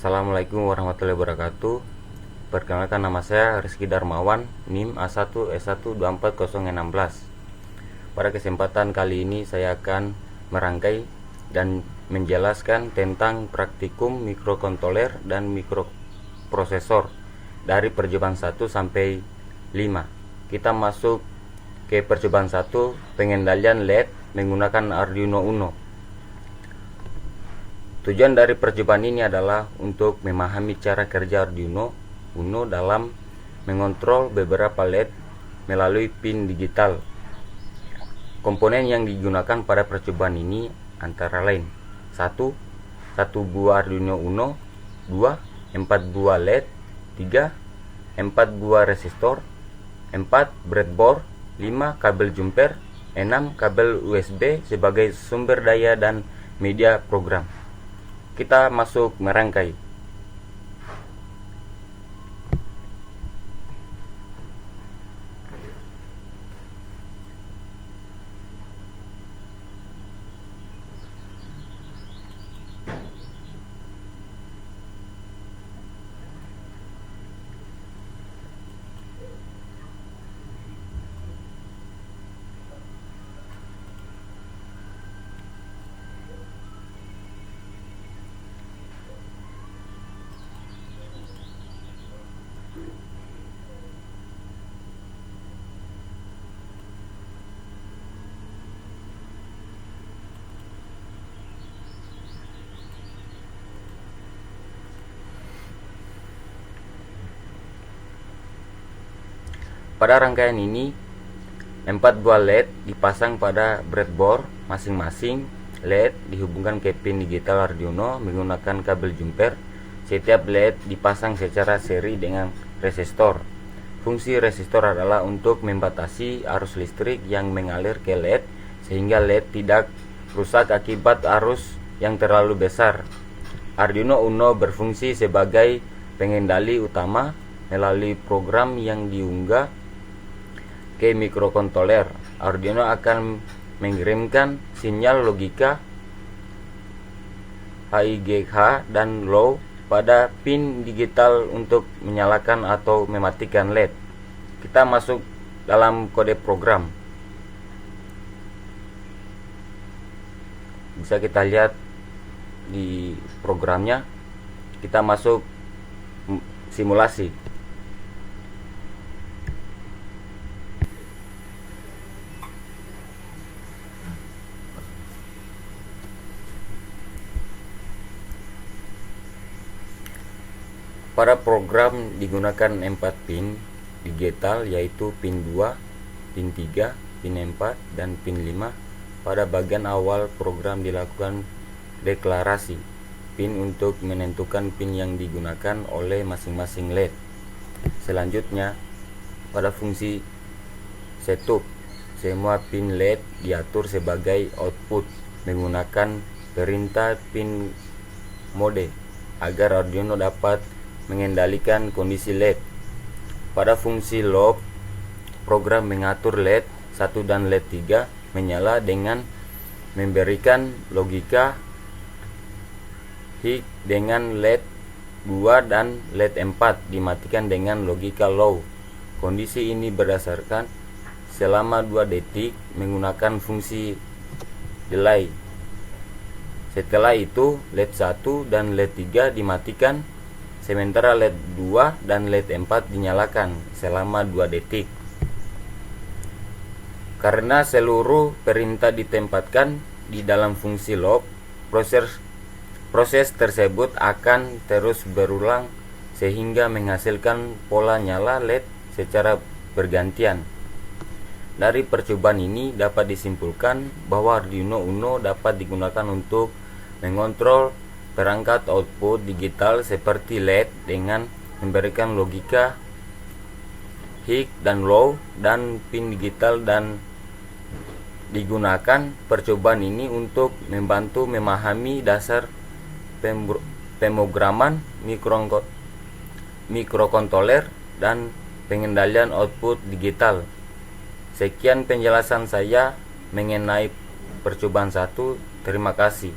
Assalamualaikum warahmatullahi wabarakatuh. Perkenalkan, nama saya Rizky Darmawan, NIM A1S1240016. Pada kesempatan kali ini saya akan merangkai dan menjelaskan tentang praktikum mikrokontroler dan mikroprosesor dari percobaan 1 sampai 5. Kita masuk ke percobaan 1, pengendalian LED menggunakan Arduino Uno. Tujuan dari percobaan ini adalah untuk memahami cara kerja Arduino Uno dalam mengontrol beberapa LED melalui pin digital. Komponen yang digunakan pada percobaan ini antara lain: 1 buah Arduino Uno, 2 4 buah LED, 3 4 buah resistor, 4 breadboard, 5 kabel jumper, 6 kabel USB sebagai sumber daya dan media program. Kita masuk merangkai. Pada rangkaian ini, 4 buah LED dipasang pada breadboard masing-masing. LED dihubungkan ke pin digital Arduino menggunakan kabel jumper. Setiap LED dipasang secara seri dengan resistor. Fungsi resistor adalah untuk membatasi arus listrik yang mengalir ke LED sehingga LED tidak rusak akibat arus yang terlalu besar. Arduino Uno berfungsi sebagai pengendali utama melalui program yang diunggah ke mikrokontroler. Arduino akan mengirimkan sinyal logika HIGH dan low pada pin digital untuk menyalakan atau mematikan LED. Kita masuk dalam kode program. Bisa kita lihat di programnya. Kita masuk simulasi. Pada program digunakan 4 pin digital, yaitu pin 2, pin 3, pin 4, dan pin 5. Pada bagian awal program dilakukan deklarasi pin untuk menentukan pin yang digunakan oleh masing-masing LED. Selanjutnya, pada fungsi setup, semua pin LED diatur sebagai output menggunakan perintah pin mode agar Arduino dapat mengendalikan kondisi LED. Pada fungsi loop, program mengatur LED 1 dan LED 3 menyala dengan memberikan logika high dengan LED 2 dan LED 4 dimatikan dengan logika low. Kondisi ini berdasarkan selama 2 detik menggunakan fungsi delay. Setelah itu LED 1 dan LED 3 dimatikan, sementara LED 2 dan LED 4 dinyalakan selama 2 detik. Karena seluruh perintah ditempatkan di dalam fungsi loop, proses tersebut akan terus berulang sehingga menghasilkan pola nyala LED secara bergantian. Dari percobaan ini dapat disimpulkan bahwa Arduino Uno dapat digunakan untuk mengontrol perangkat output digital seperti LED dengan memberikan logika high dan low dan pin digital, dan digunakan percobaan ini untuk membantu memahami dasar pemrograman mikrokontroler dan pengendalian output digital. Sekian penjelasan saya mengenai percobaan 1. Terima kasih.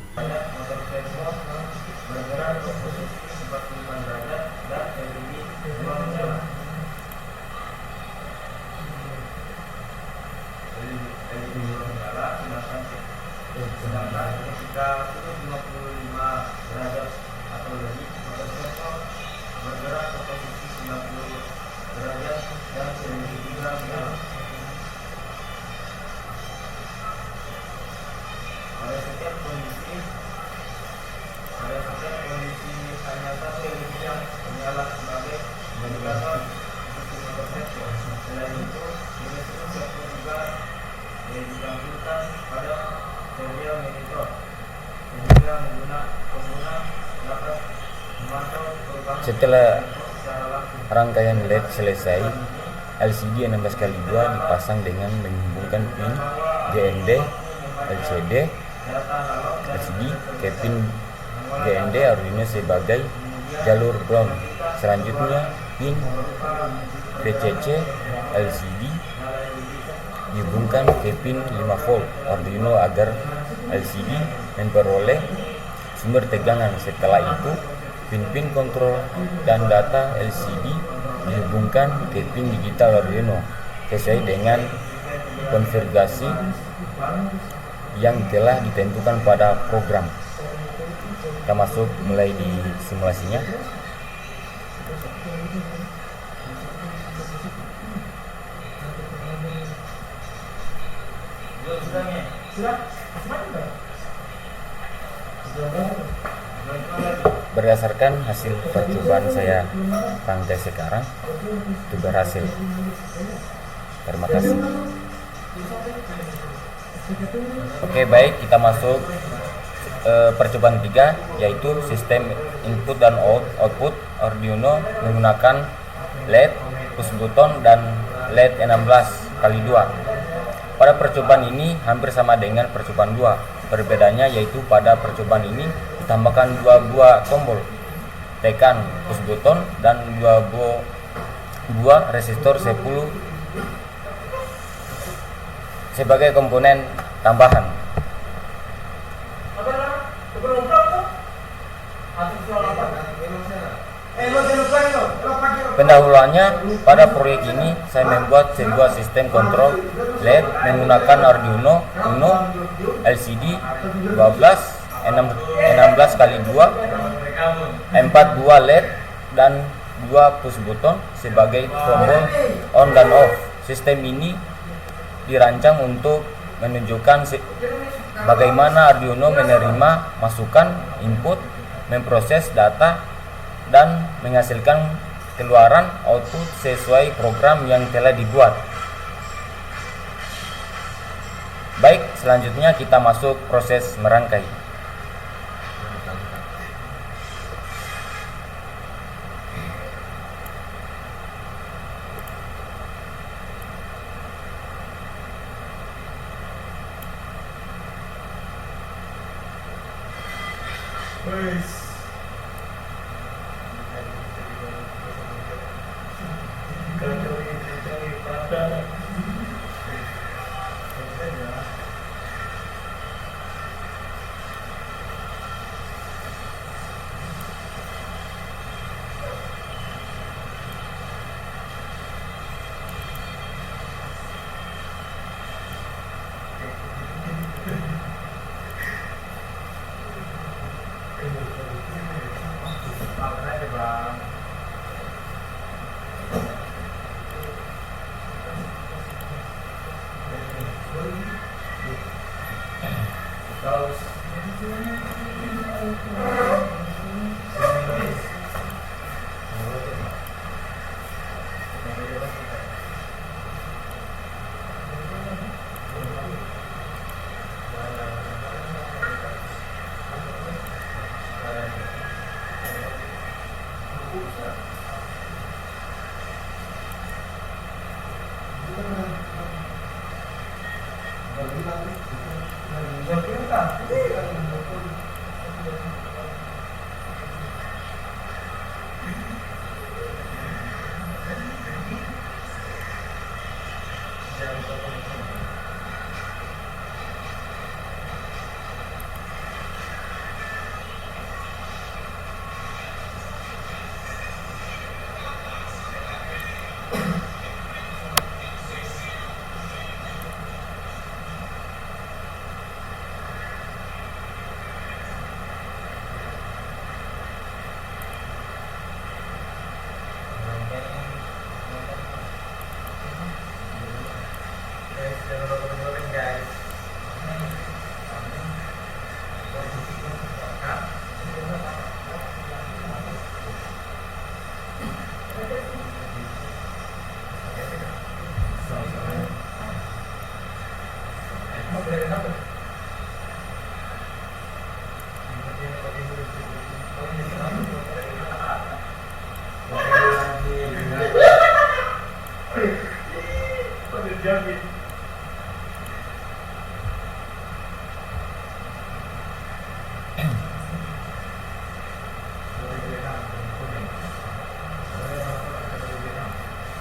Setelah rangkaian LED selesai, LCD 16x2 dipasang dengan menghubungkan pin GND LCD LCD ke pin GND Arduino sebagai jalur ground. Selanjutnya pin VCC LCD dihubungkan ke pin 5 volt Arduino agar LCD memperoleh sumber tegangan. Setelah itu pin-pin kontrol dan data LCD dihubungkan ke pin digital Arduino sesuai dengan konfigurasi yang telah ditentukan pada program. Kita masuk mulai di simulasinya. Berdasarkan hasil percobaan saya rangkai sekarang, itu berhasil. Terima kasih. Oke, baik, kita masuk percobaan 3, yaitu sistem input dan output Arduino menggunakan LED, push button, dan LED 16x2. Pada percobaan ini hampir sama dengan percobaan 2. Perbedaannya yaitu pada percobaan ini ditambahkan 2 buah tombol tekan push button dan 2 buah resistor 10 sebagai komponen tambahan. Pendahuluannya, pada proyek ini saya membuat sebuah sistem kontrol LED menggunakan Arduino Uno LCD 12 16x2, 4 buah LED dan 2 push button sebagai tombol on dan off. Sistem ini dirancang untuk menunjukkan bagaimana Arduino menerima masukan input, memproses data, dan menghasilkan keluaran output sesuai program yang telah dibuat. Baik, selanjutnya kita masuk proses merangkai.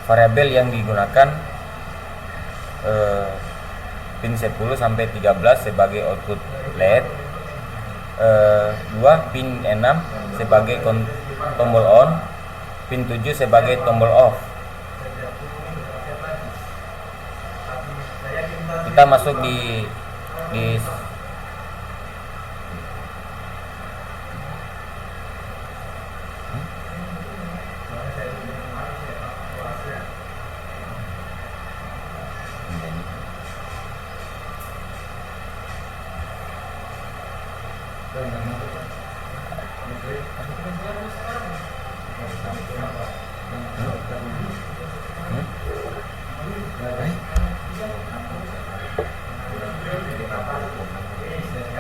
variabel yang digunakan pin 10 sampai 13 sebagai output LED, 2 pin 6 sebagai tombol on, pin 7 sebagai tombol off. Kita masuk di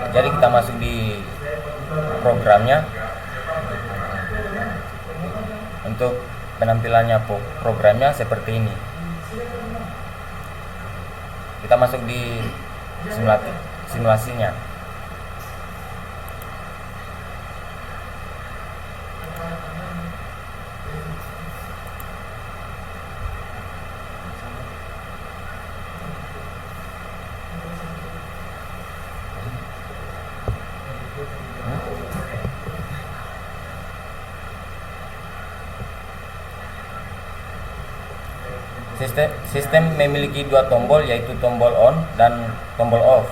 jadi kita masuk di programnya. Untuk penampilannya programnya seperti ini. Kita masuk di simulasinya. Sistem memiliki dua tombol, yaitu tombol on dan tombol off.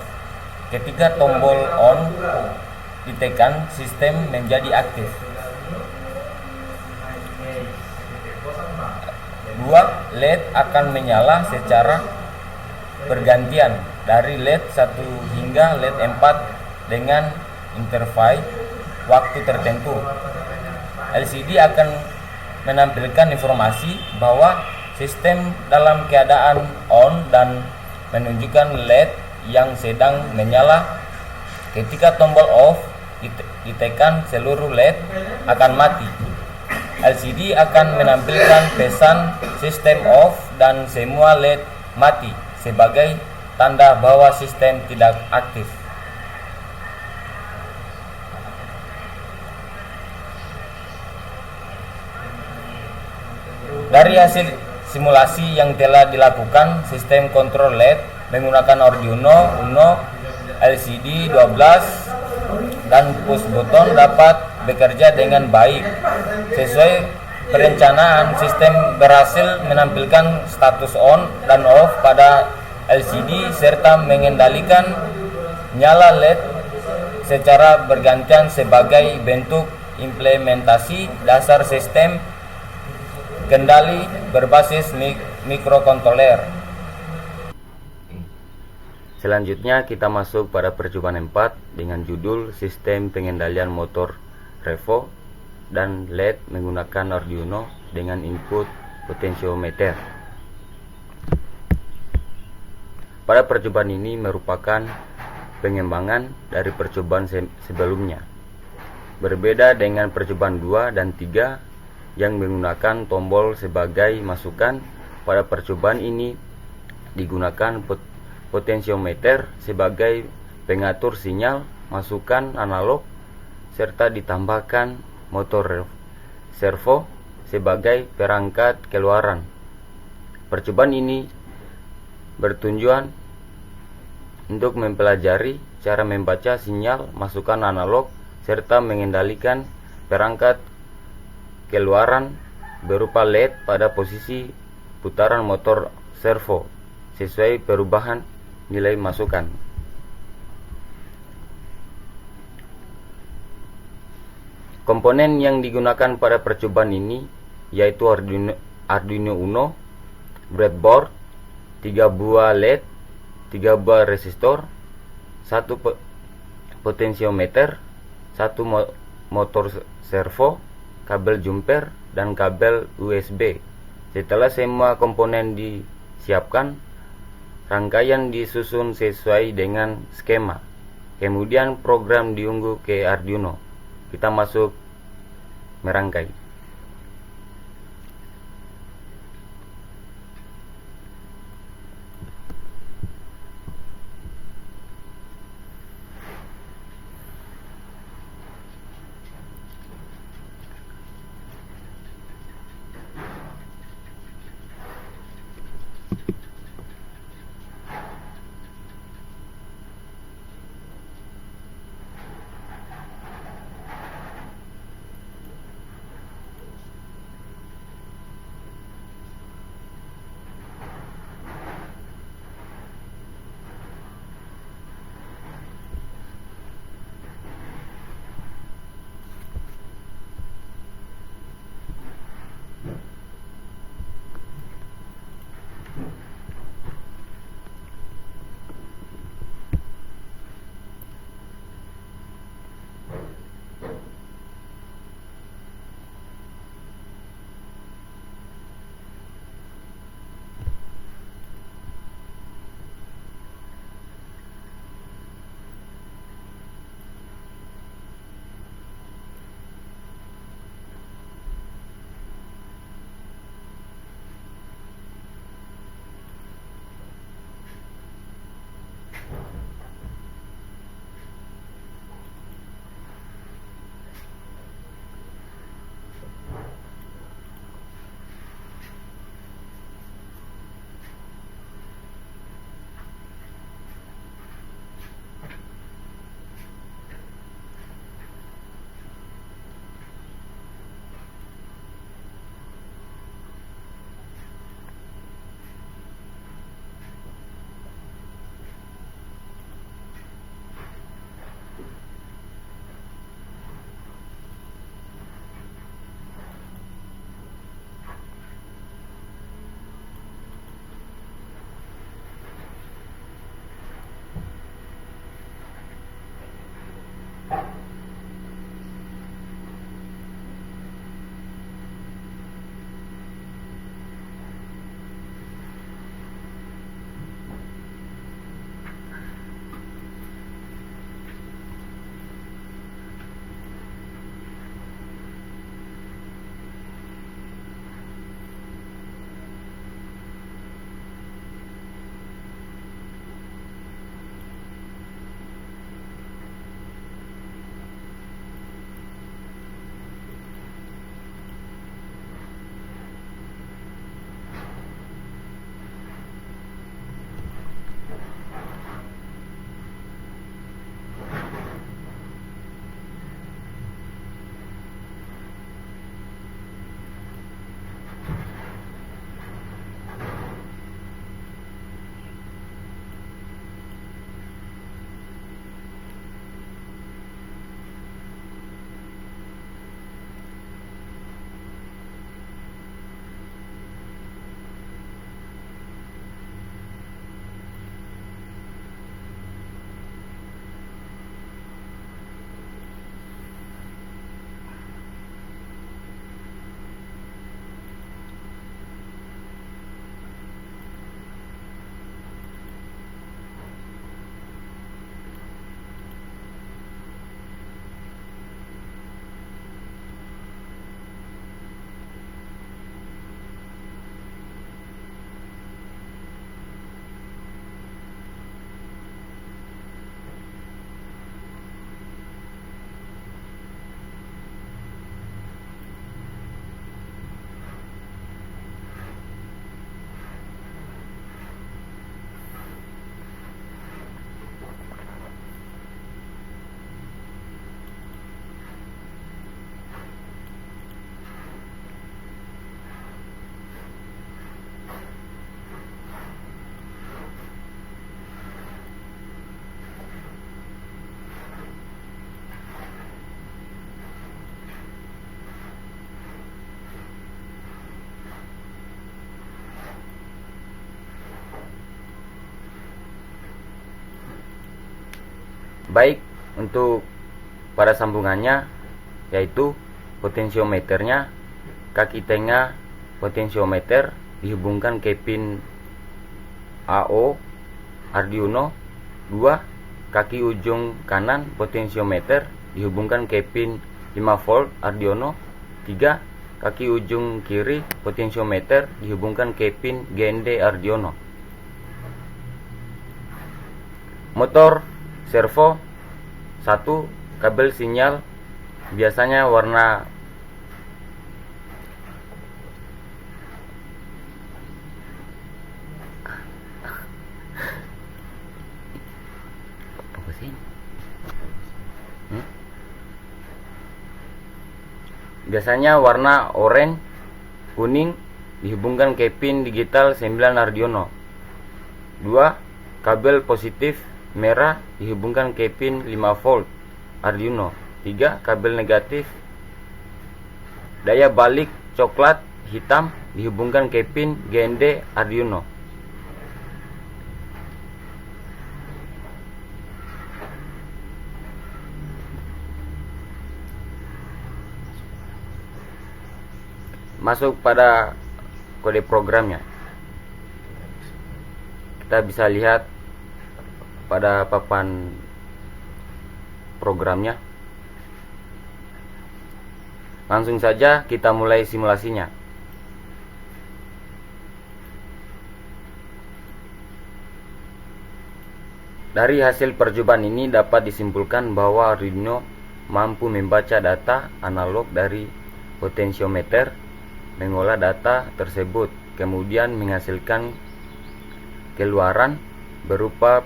Ketika tombol on ditekan, sistem menjadi aktif. Dua LED akan menyala secara bergantian dari LED 1 hingga LED 4 dengan interval waktu tertentu. LCD akan menampilkan informasi bahwa sistem dalam keadaan on dan menunjukkan LED yang sedang menyala. Ketika tombol off ditekan, seluruh LED akan mati. LCD akan menampilkan pesan sistem off dan semua LED mati sebagai tanda bahwa sistem tidak aktif. Dari hasil simulasi yang telah dilakukan, sistem kontrol LED menggunakan Arduino Uno LCD 12 dan push button dapat bekerja dengan baik. Sesuai perencanaan, sistem berhasil menampilkan status on dan off pada LCD serta mengendalikan nyala LED secara bergantian sebagai bentuk implementasi dasar sistem kendali berbasis mikrokontroler. Selanjutnya kita masuk pada percobaan 4 dengan judul Sistem Pengendalian Motor Servo dan LED menggunakan Arduino dengan input potentiometer. Pada percobaan ini merupakan pengembangan dari percobaan sebelumnya. Berbeda dengan percobaan 2 dan 3 yang menggunakan tombol sebagai masukan, pada percobaan ini digunakan potentiometer sebagai pengatur sinyal masukan analog serta ditambahkan motor servo sebagai perangkat keluaran. Percobaan ini bertujuan untuk mempelajari cara membaca sinyal masukan analog serta mengendalikan perangkat keluaran berupa LED pada posisi putaran motor servo sesuai perubahan nilai masukan. Komponen yang digunakan pada percobaan ini yaitu Arduino Uno, breadboard, 3 buah LED, 3 buah resistor, 1 potentiometer, 1 motor servo, kabel jumper, dan kabel USB. Setelah semua komponen disiapkan, rangkaian disusun sesuai dengan skema. Kemudian program diunggah ke Arduino. Kita masuk merangkai. baik untuk pada sambungannya, yaitu potensiometernya, kaki tengah potensiometer dihubungkan ke pin AO Arduino. 2. Kaki ujung kanan potensiometer dihubungkan ke pin 5V Arduino. 3. Kaki ujung kiri potensiometer dihubungkan ke pin GND Arduino. Motor servo 1. Kabel sinyal biasanya warna oranye, kuning dihubungkan ke pin digital 9 Arduino. 2. Kabel positif merah dihubungkan ke pin 5V Arduino. 3. Kabel negatif daya balik coklat hitam dihubungkan ke pin GND Arduino. Masuk pada kode programnya, kita bisa lihat pada papan programnya. Langsung saja kita mulai simulasinya. Dari hasil percobaan ini dapat disimpulkan bahwa Arduino mampu membaca data analog dari potensiometer, mengolah data tersebut, kemudian menghasilkan keluaran berupa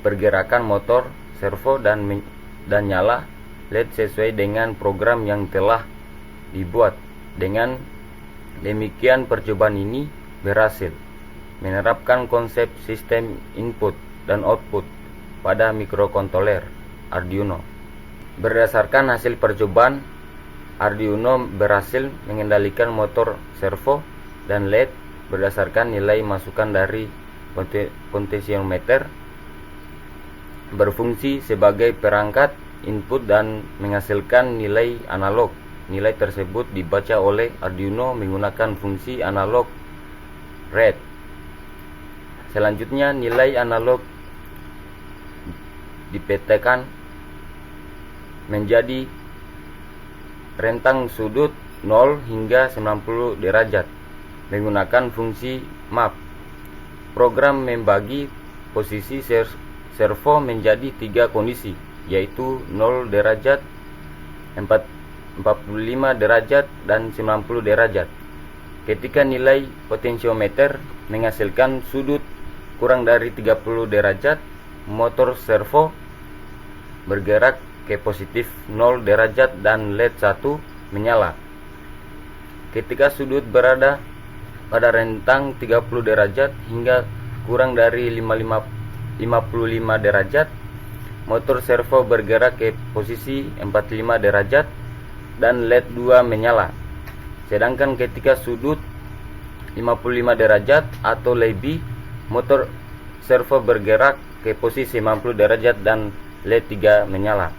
pergerakan motor servo dan nyala LED sesuai dengan program yang telah dibuat. Dengan demikian percobaan ini berhasil menerapkan konsep sistem input dan output pada mikrokontroler Arduino. Berdasarkan hasil percobaan, Arduino berhasil mengendalikan motor servo dan LED berdasarkan nilai masukan dari potensiometer, berfungsi sebagai perangkat input dan menghasilkan nilai analog. Nilai tersebut dibaca oleh Arduino menggunakan fungsi analog read. Selanjutnya nilai analog dipetakan menjadi rentang sudut 0 hingga 90 derajat menggunakan fungsi map. Program membagi posisi servo menjadi 3 kondisi, yaitu 0 derajat, 45 derajat, dan 90 derajat. Ketika nilai potensiometer menghasilkan sudut kurang dari 30 derajat, motor servo bergerak ke positif 0 derajat dan LED 1 menyala. Ketika sudut berada pada rentang 30 derajat hingga kurang dari 55 derajat, motor servo bergerak ke posisi 45 derajat dan LED 2 menyala. Sedangkan ketika sudut 55 derajat atau lebih, motor servo bergerak ke posisi 90 derajat dan LED 3 menyala.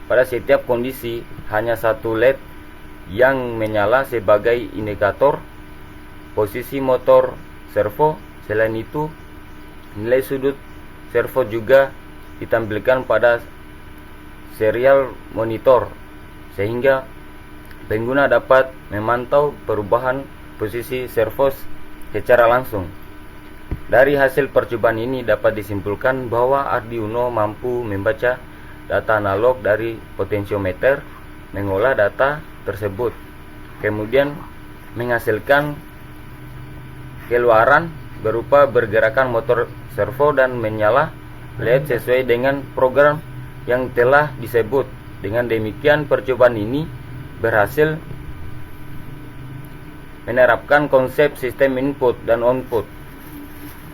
Pada setiap kondisi, hanya satu LED yang menyala sebagai indikator posisi motor servo. Selain itu, nilai sudut servo juga ditampilkan pada serial monitor, sehingga pengguna dapat memantau perubahan posisi servo secara langsung. Dari hasil percobaan ini dapat disimpulkan bahwa Arduino mampu membaca data analog dari potensiometer, mengolah data tersebut, kemudian menghasilkan keluaran berupa pergerakan motor servo dan menyala LED sesuai dengan program yang telah disebut. Dengan demikian percobaan ini berhasil menerapkan konsep sistem input dan output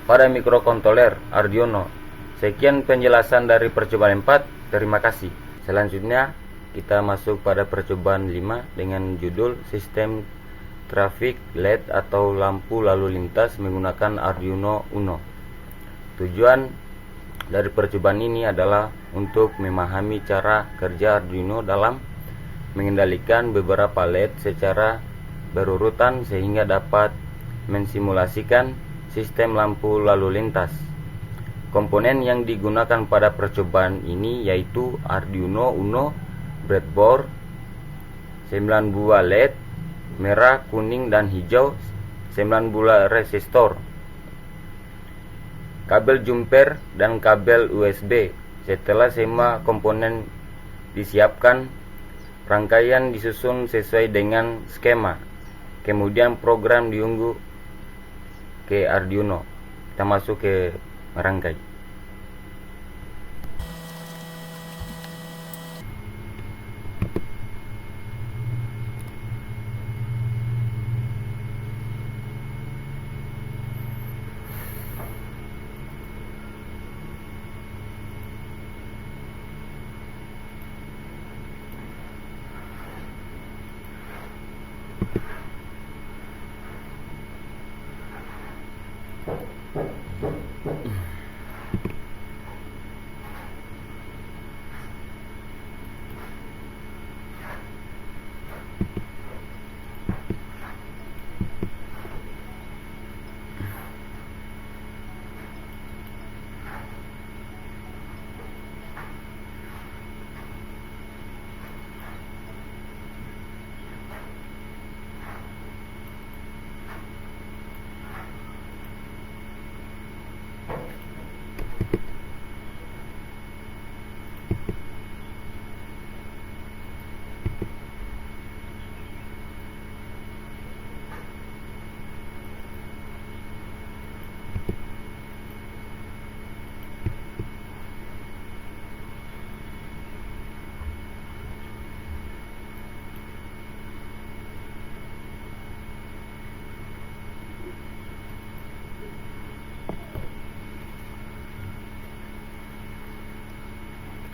pada mikrokontroler Arduino. Sekian penjelasan dari percobaan 4. Terima kasih. Selanjutnya kita masuk pada percobaan 5 dengan judul sistem trafik LED atau lampu lalu lintas menggunakan Arduino Uno. Tujuan dari percobaan ini adalah untuk memahami cara kerja Arduino dalam mengendalikan beberapa LED secara berurutan sehingga dapat mensimulasikan sistem lampu lalu lintas. Komponen yang digunakan pada percobaan ini yaitu Arduino Uno breadboard, 9 buah LED merah, kuning, dan hijau, 9 buah resistor, kabel jumper, dan kabel USB. Setelah semua komponen disiapkan, rangkaian disusun sesuai dengan skema. Kemudian program diunduh ke Arduino. Kita masuk ke merangkai.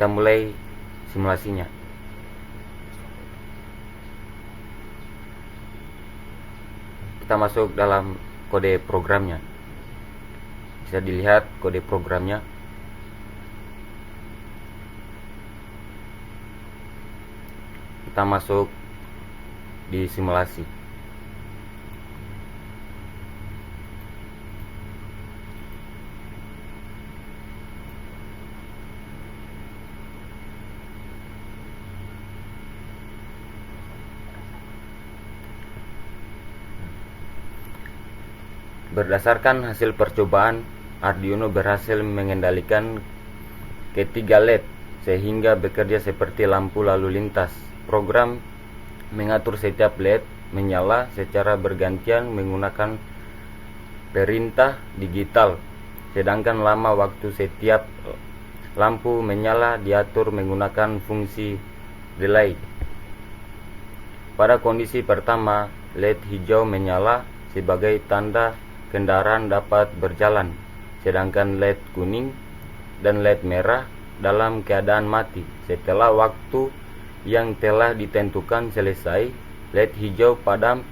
Kita mulai simulasinya. Kita masuk dalam kode programnya. Bisa dilihat kode programnya. Kita masuk di simulasi. Berdasarkan hasil percobaan, Arduino berhasil mengendalikan ketiga LED sehingga bekerja seperti lampu lalu lintas. Program mengatur setiap LED menyala secara bergantian menggunakan perintah digital, sedangkan lama waktu setiap lampu menyala diatur menggunakan fungsi delay. Pada kondisi pertama, LED hijau menyala sebagai tanda kendaraan dapat berjalan, sedangkan LED kuning dan LED merah dalam keadaan mati. Setelah waktu yang telah ditentukan selesai, LED hijau padam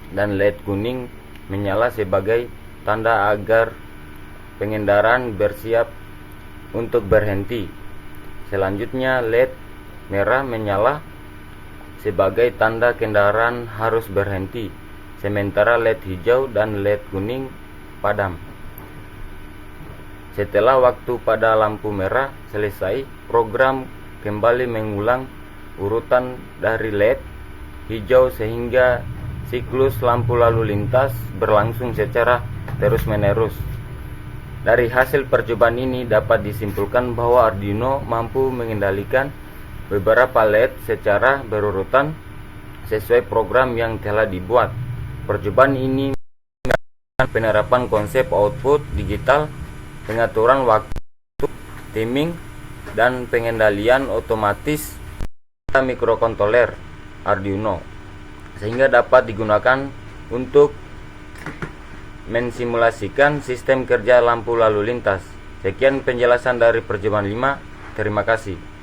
dan LED kuning menyala sebagai tanda agar pengendaraan bersiap untuk berhenti. Selanjutnya, LED merah menyala sebagai tanda kendaraan harus berhenti, sementara LED hijau dan LED kuning padam. Setelah waktu pada lampu merah selesai, program kembali mengulang urutan dari LED hijau sehingga siklus lampu lalu lintas berlangsung secara terus-menerus. Dari hasil percobaan ini dapat disimpulkan bahwa Arduino mampu mengendalikan beberapa LED secara berurutan sesuai program yang telah dibuat. Percobaan ini menggunakan penerapan konsep output digital, pengaturan waktu, timing, dan pengendalian otomatis pada mikrokontroler Arduino, sehingga dapat digunakan untuk mensimulasikan sistem kerja lampu lalu lintas. Sekian penjelasan dari percobaan 5. Terima kasih.